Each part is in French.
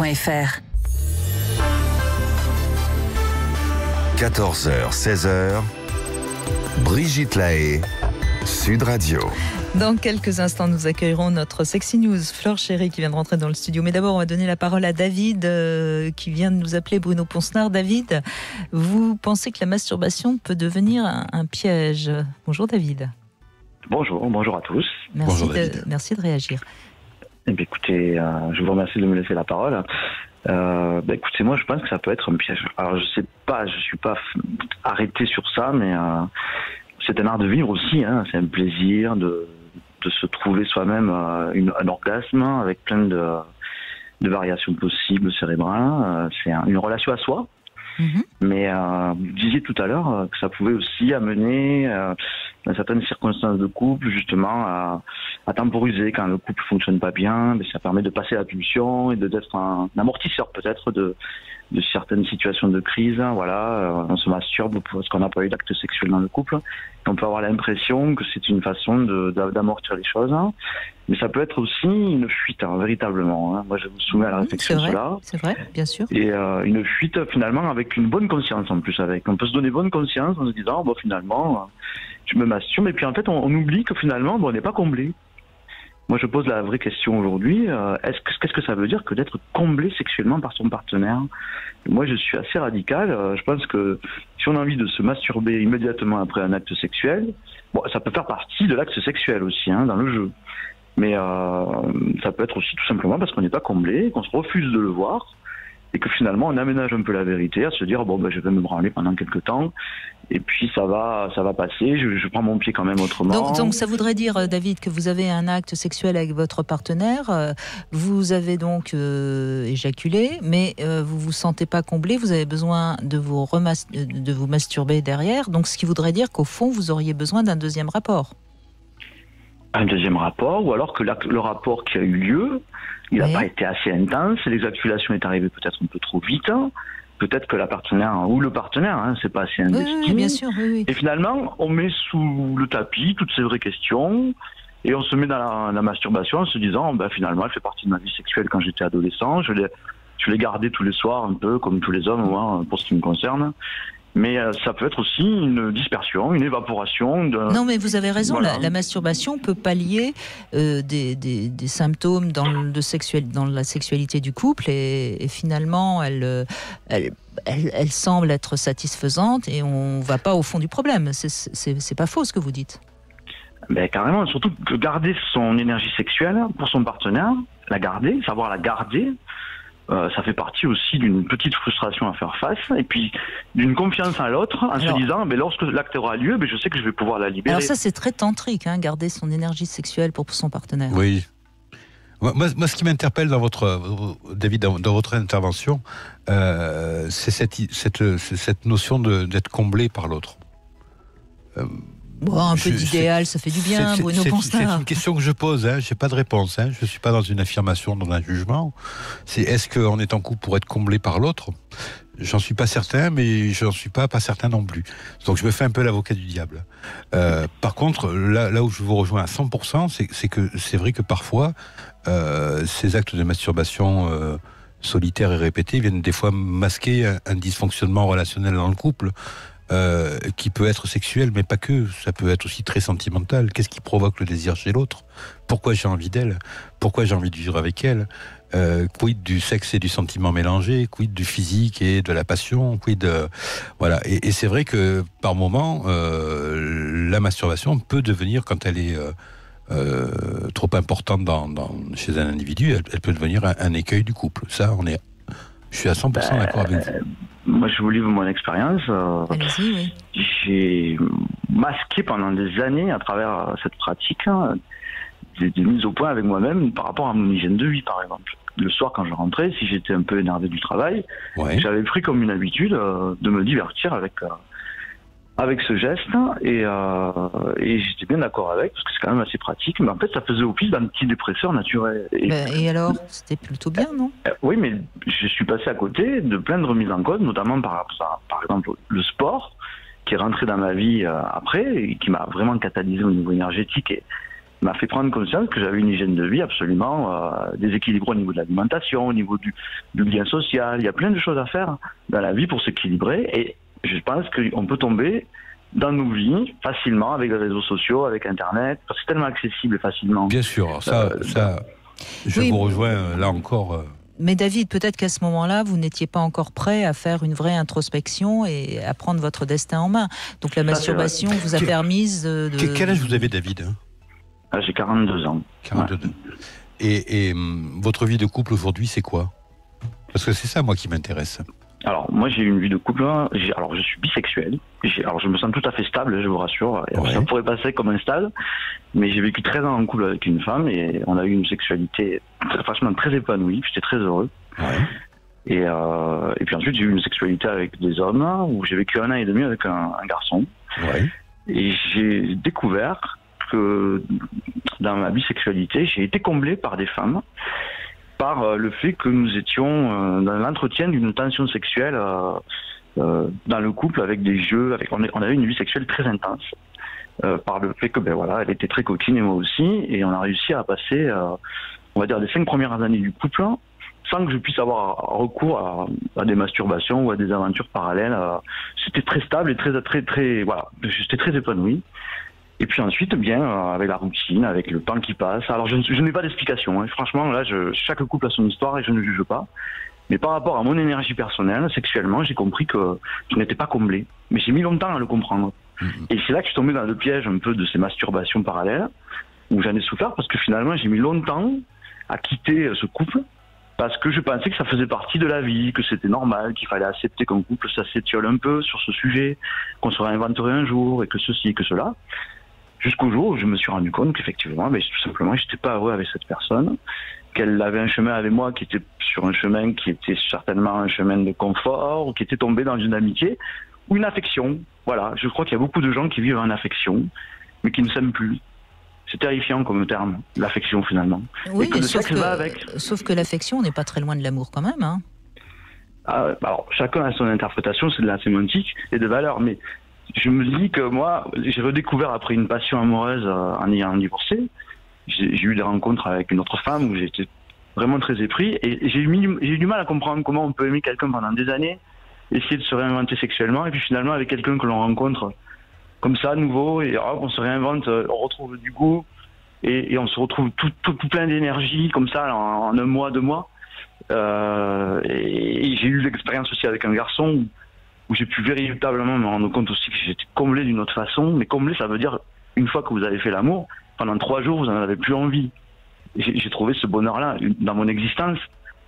FranceBleu.fr. 14h, 16h, Brigitte Lahaie, Sud Radio. Dans quelques instants, nous accueillerons notre Sexy News, Fleur Chéri, qui vient de rentrer dans le studio. Mais d'abord, on va donner la parole à David, qui vient de nous appeler, Bruno Poncenard. David, vous pensez que la masturbation peut devenir un piège? Bonjour David. Bonjour à tous. Merci de réagir. Eh bien, écoutez, je vous remercie de me laisser la parole. Écoutez, moi je pense que ça peut être un piège. Alors je sais pas, je suis pas arrêté sur ça, mais c'est un art de vivre aussi, hein. C'est un plaisir de se trouver soi-même un orgasme avec plein de variations possibles cérébrales. C'est une relation à soi. Mais vous disiez tout à l'heure que ça pouvait aussi amener dans certaines circonstances de couple justement à temporiser quand le couple fonctionne pas bien. Mais ça permet de passer la pulsion et d'être un amortisseur peut-être de certaines situations de crise. Voilà, on se masturbe parce qu'on n'a pas eu d'acte sexuel dans le couple. Et on peut avoir l'impression que c'est une façon d'amortir les choses. Mais ça peut être aussi une fuite, véritablement. Moi, je vous soumets à la réflexion sur cela. C'est vrai, bien sûr. Et une fuite, finalement, avec une bonne conscience en plus. On peut se donner bonne conscience en se disant, finalement, je me masturbe. Et puis, en fait, on oublie que finalement, on n'est pas comblé. Moi, je pose la vraie question aujourd'hui. Qu'est-ce que ça veut dire que d'être comblé sexuellement par son partenaire? Moi, je suis assez radical. Je pense que si on a envie de se masturber immédiatement après un acte sexuel, ça peut faire partie de l'acte sexuel aussi, dans le jeu. Mais ça peut être aussi tout simplement parce qu'on n'est pas comblé, qu'on se refuse de le voir, et que finalement on aménage un peu la vérité, à se dire je vais me branler pendant quelques temps, et puis ça va passer, je prends mon pied quand même autrement. Donc ça voudrait dire, David, que vous avez un acte sexuel avec votre partenaire, vous avez donc éjaculé, mais vous vous sentez pas comblé, vous avez besoin de vous masturber derrière, donc ce qui voudrait dire qu'au fond vous auriez besoin d'un deuxième rapport. Un deuxième rapport, ou alors que le rapport qui a eu lieu, il n'a pas été assez intense, l'éjaculation est arrivée peut-être un peu trop vite, peut-être que la partenaire, ou le partenaire, c'est pas assez investi. Oui, bien sûr, oui. Et finalement, on met sous le tapis toutes ces vraies questions, et on se met dans la masturbation en se disant, finalement, elle fait partie de ma vie sexuelle quand j'étais adolescent, je l'ai gardée tous les soirs, un peu comme tous les hommes, moi, pour ce qui me concerne. Mais ça peut être aussi une dispersion, une évaporation. Non, mais vous avez raison, voilà. La masturbation peut pallier des symptômes dans la sexualité du couple et finalement, elle semble être satisfaisante et on ne va pas au fond du problème. C'est pas faux ce que vous dites. Carrément, surtout que garder son énergie sexuelle pour son partenaire, savoir la garder, ça fait partie aussi d'une petite frustration à faire face, et puis d'une confiance à l'autre, se disant, lorsque l'acte aura lieu, je sais que je vais pouvoir la libérer. Alors ça, c'est très tantrique, garder son énergie sexuelle pour son partenaire. Oui. Moi, ce qui m'interpelle David, dans votre intervention, c'est cette notion d'être comblé par l'autre. Un peu d'idéal, ça fait du bien, Bruno Poncenard. C'est une question que je pose, je n'ai pas de réponse. Je ne suis pas dans une affirmation, dans un jugement. Est-ce qu'on est en couple pour être comblé par l'autre? J'en suis pas certain, mais j'en suis pas certain non plus. Donc je me fais un peu l'avocat du diable. Par contre, là où je vous rejoins à 100%, c'est que c'est vrai que parfois, ces actes de masturbation solitaires et répétés viennent des fois masquer un dysfonctionnement relationnel dans le couple. Qui peut être sexuel, mais pas que. Ça peut être aussi très sentimental. Qu'est-ce qui provoque le désir chez l'autre? Pourquoi j'ai envie d'elle? Pourquoi j'ai envie de vivre avec elle? Quid du sexe et du sentiment mélangé? Quid du physique et de la passion? Voilà. Et c'est vrai que par moment, la masturbation peut devenir, quand elle est trop importante chez un individu, elle peut devenir un écueil du couple. Ça, je suis à 100% d'accord avec vous. Moi, je vous livre mon expérience. Allez-y, oui. J'ai masqué pendant des années, à travers cette pratique, des mises au point avec moi-même par rapport à mon hygiène de vie, par exemple. Le soir, quand je rentrais, si j'étais un peu énervé du travail, j'avais pris comme une habitude de me divertir avec ce geste, et j'étais bien d'accord avec, parce que c'est quand même assez pratique, mais en fait ça faisait office d'antidépresseur naturel. Et alors, c'était plutôt bien, non? Oui, mais je suis passé à côté de plein de remises en cause, notamment par exemple le sport, qui est rentré dans ma vie après, et qui m'a vraiment catalysé au niveau énergétique, m'a fait prendre conscience que j'avais une hygiène de vie absolument déséquilibrée au niveau de l'alimentation, au niveau du lien social. Il y a plein de choses à faire dans la vie pour s'équilibrer. Et je pense qu'on peut tomber dans nos vies facilement avec les réseaux sociaux, avec Internet, parce que c'est tellement accessible facilement. Bien sûr, je vous rejoins là encore. Mais David, peut-être qu'à ce moment-là, vous n'étiez pas encore prêt à faire une vraie introspection et à prendre votre destin en main. Donc la masturbation vous a permis de... Quel âge vous avez, David ? J'ai 42 ans. 42 ans. Et votre vie de couple aujourd'hui, c'est quoi ? Parce que c'est ça, moi, qui m'intéresse. Alors, moi, j'ai une vie de couple. Alors, je suis bisexuel. Alors, je me sens tout à fait stable, je vous rassure. Ouais. Ça pourrait passer comme un stade. Mais j'ai vécu 13 ans en couple avec une femme et on a eu une sexualité franchement très épanouie. J'étais très heureux. Ouais. Et puis ensuite, j'ai eu une sexualité avec des hommes où j'ai vécu 1 an et demi avec un garçon. Ouais. Et j'ai découvert que dans ma bisexualité, j'ai été comblé par des femmes, par le fait que nous étions dans l'entretien d'une tension sexuelle dans le couple avec des jeux, on avait une vie sexuelle très intense, par le fait que elle était très coquine et moi aussi, et on a réussi à passer, on va dire, les 5 premières années du couple sans que je puisse avoir recours à des masturbations ou à des aventures parallèles. C'était très stable et très voilà, j'étais très épanoui. Et puis ensuite, avec la routine, avec le temps qui passe. Alors, je n'ai pas d'explication. Hein. Franchement, là, chaque couple a son histoire et je ne juge pas. Mais par rapport à mon énergie personnelle, sexuellement, j'ai compris que je n'étais pas comblé. Mais j'ai mis longtemps à le comprendre. Et c'est là que je suis tombé dans le piège un peu de ces masturbations parallèles, où j'en ai souffert parce que finalement, j'ai mis longtemps à quitter ce couple parce que je pensais que ça faisait partie de la vie, que c'était normal, qu'il fallait accepter qu'un couple s'étiole un peu sur ce sujet, qu'on se réinventerait un jour et que ceci et que cela. Jusqu'au jour où je me suis rendu compte qu'effectivement, tout simplement, je n'étais pas heureux avec cette personne, qu'elle avait un chemin avec moi qui était sur un chemin qui était certainement un chemin de confort, ou qui était tombé dans une amitié ou une affection. Voilà, je crois qu'il y a beaucoup de gens qui vivent en affection, mais qui ne s'aiment plus. C'est terrifiant comme terme, l'affection finalement. Oui, sauf que l'affection, on n'est pas très loin de l'amour quand même. Hein. Alors, chacun a son interprétation, c'est de la sémantique et de valeur, mais... Je me dis que moi, j'ai redécouvert après une passion amoureuse en ayant divorcé. J'ai eu des rencontres avec une autre femme où j'étais vraiment très épris et j'ai eu du mal à comprendre comment on peut aimer quelqu'un pendant des années, essayer de se réinventer sexuellement et puis finalement avec quelqu'un que l'on rencontre comme ça, nouveau, et on se réinvente, on retrouve du goût et on se retrouve tout plein d'énergie comme ça en 1 mois, 2 mois. Et j'ai eu l'expérience aussi avec un garçon où j'ai pu véritablement me rendre compte aussi que j'étais comblé d'une autre façon. Mais comblé, ça veut dire, une fois que vous avez fait l'amour, pendant 3 jours, vous n'en avez plus envie. Et j'ai trouvé ce bonheur-là dans mon existence,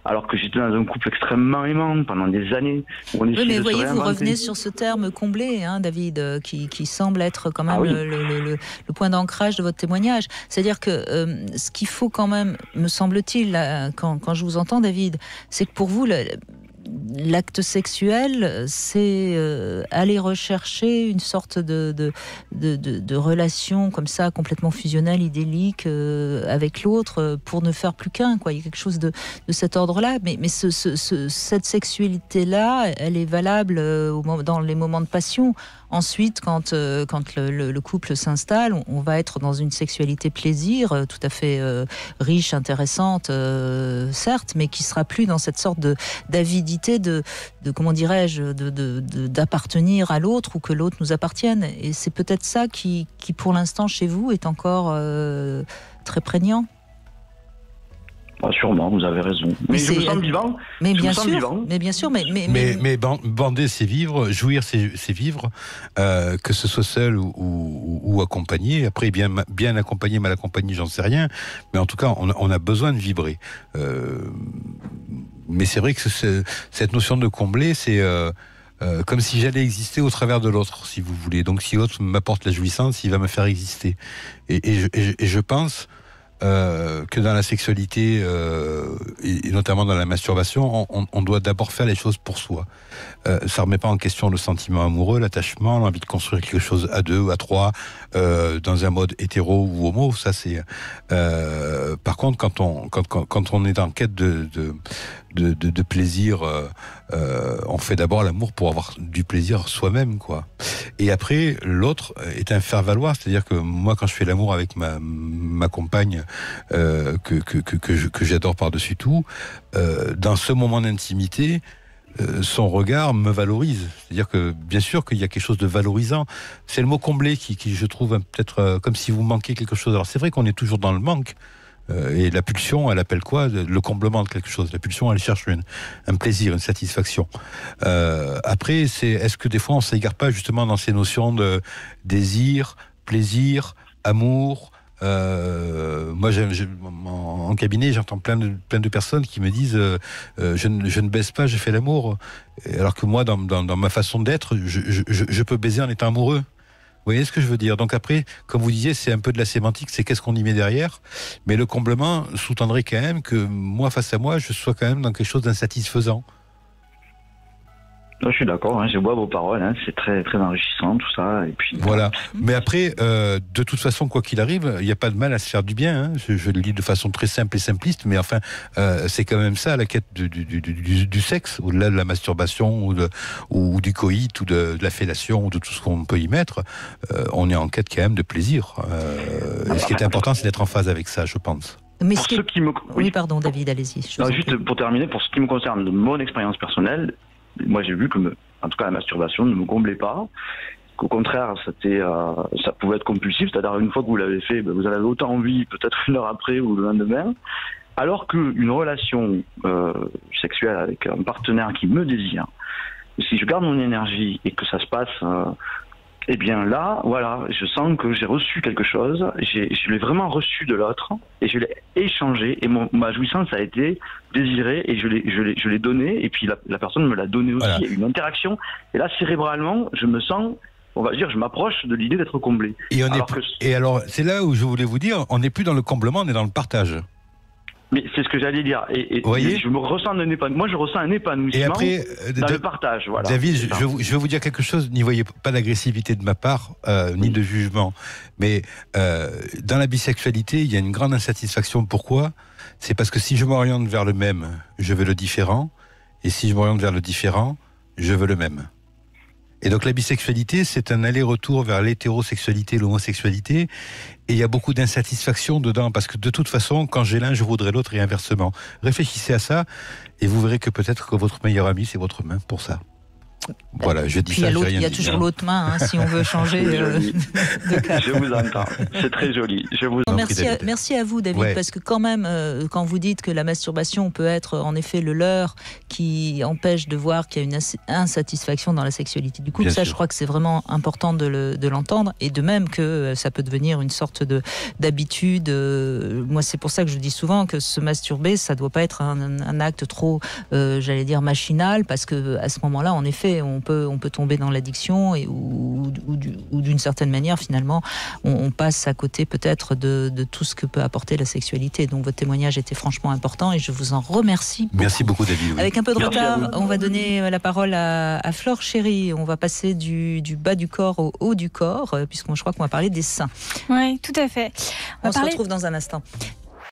alors que j'étais dans un couple extrêmement aimant pendant des années. Oui, mais voyez, vous revenez sur ce terme comblé, hein, David, qui semble être quand même le point d'ancrage de votre témoignage. C'est-à-dire que ce qu'il faut quand même, me semble-t-il, quand je vous entends, David, c'est que pour vous... L'acte sexuel, c'est aller rechercher une sorte de relation comme ça, complètement fusionnelle, idyllique avec l'autre, pour ne faire plus qu'un, quoi. Il y a quelque chose de cet ordre-là. Mais cette sexualité-là, elle est valable dans les moments de passion. Ensuite, quand le couple s'installe, on va être dans une sexualité plaisir, tout à fait riche, intéressante, certes, mais qui sera plus dans cette sorte d'avidité de comment dirais-je, d'appartenir à l'autre ou que l'autre nous appartienne. Et c'est peut-être ça qui pour l'instant chez vous est encore très prégnant. Sûrement, vous avez raison. Mais je me sens vivant. Mais bien sûr, mais bander, c'est vivre, jouir, c'est vivre, que ce soit seul ou accompagné. Après, bien accompagné, mal accompagné, j'en sais rien. Mais en tout cas, on a besoin de vibrer. Mais c'est vrai que cette notion de combler, c'est comme si j'allais exister au travers de l'autre, si vous voulez. Donc, si l'autre m'apporte la jouissance, il va me faire exister. Et je pense... que dans la sexualité, et notamment dans la masturbation, on doit d'abord faire les choses pour soi. Ça remet pas en question le sentiment amoureux, l'attachement, l'envie de construire quelque chose à 2 ou à 3, dans un mode hétéro ou homo. Ça c'est. Par contre, quand on est en quête de plaisir, on fait d'abord l'amour pour avoir du plaisir soi-même, quoi. Et après, l'autre est un faire-valoir, c'est-à-dire que moi, quand je fais l'amour avec ma compagne, que j'adore par-dessus tout, dans ce moment d'intimité, son regard me valorise. C'est-à-dire que, bien sûr, qu'il y a quelque chose de valorisant. C'est le mot combler qui je trouve peut-être comme si vous manquiez quelque chose. Alors c'est vrai qu'on est toujours dans le manque. Et la pulsion, elle appelle quoi? Le comblement de quelque chose. La pulsion, elle cherche un plaisir, une satisfaction. Après, est-ce que des fois on s'égare pas justement dans ces notions de désir, plaisir, amour? Moi, en cabinet, j'entends plein de personnes qui me disent je ne baise pas, je fais l'amour. Alors que moi, dans ma façon d'être, je peux baiser en étant amoureux. Vous voyez ce que je veux dire? Donc après, comme vous disiez, c'est un peu de la sémantique, c'est qu'est-ce qu'on y met derrière. Mais le comblement sous-tendrait quand même que moi, face à moi, je sois quand même dans quelque chose d'insatisfaisant. Je suis d'accord, hein, je vois vos paroles, hein, c'est très, très enrichissant tout ça. Et puis, voilà. Mais après, de toute façon, quoi qu'il arrive, il n'y a pas de mal à se faire du bien. Hein. Je le dis de façon très simple et simpliste, mais enfin, c'est quand même ça la quête du sexe, au-delà de la masturbation ou du coït ou de la fellation ou de tout ce qu'on peut y mettre. On est en quête quand même de plaisir. Et ce qui est important, c'est d'être en phase avec ça, je pense. Mais Oui, pardon, David, allez-y. Juste pour terminer, pour ce qui me concerne, de mon expérience personnelle, moi j'ai vu que, en tout cas, la masturbation ne me comblait pas. Qu'au contraire, ça pouvait être compulsif, c'est-à-dire une fois que vous l'avez fait, vous en avez autant envie, peut-être une heure après ou le lendemain. Alors qu'une relation sexuelle avec un partenaire qui me désire, si je garde mon énergie et que ça se passe, eh bien là, voilà, je sens que j'ai reçu quelque chose, je l'ai vraiment reçu de l'autre, et je l'ai échangé, et ma jouissance a été désirée, et je l'ai donné, et puis la personne me l'a donné aussi, voilà. Il y a eu une interaction, et là, cérébralement, je me sens, on va dire, je m'approche de l'idée d'être comblé. Et alors, c'est là où je voulais vous dire, on n'est plus dans le comblement, on est dans le partage. Mais c'est ce que j'allais dire. Et je me ressens moi, je ressens un épanouissement dans le partage. Voilà. David, je vais vous dire quelque chose. N'y voyez pas d'agressivité de ma part, ni de jugement. Mais dans la bisexualité, il y a une grande insatisfaction. Pourquoi? C'est parce que si je m'oriente vers le même, je veux le différent. Et si je m'oriente vers le différent, je veux le même. Et donc la bisexualité, c'est un aller-retour vers l'hétérosexualité, l'homosexualité, et il y a beaucoup d'insatisfaction dedans, parce que de toute façon, quand j'ai l'un, je voudrais l'autre, et inversement. Réfléchissez à ça, et vous verrez que peut-être que votre meilleur ami, c'est votre main pour ça. Voilà, je dis ça. Il y a toujours l'autre main, hein, si on veut changer de cas. Je vous entends, c'est très joli. Merci à vous, David, ouais. Parce que quand même, quand vous dites que la masturbation peut être en effet le leurre qui empêche de voir qu'il y a une insatisfaction dans la sexualité du couple, ça, je crois que c'est vraiment important de l'entendre, et de même que ça peut devenir une sorte d'habitude. Moi, c'est pour ça que je dis souvent que se masturber, ça doit pas être un acte trop, j'allais dire, machinal, parce que à ce moment-là, en effet, on peut tomber dans l'addiction ou d'une certaine manière, finalement, on passe à côté peut-être de tout ce que peut apporter la sexualité. Donc votre témoignage était franchement important et je vous en remercie beaucoup. Merci beaucoup, David. Oui. Avec un peu de retard, on va donner la parole à Flore Chéri. On va passer du bas du corps au haut du corps, puisque je crois qu'on va parler des seins. Oui, tout à fait. On se retrouve dans un instant.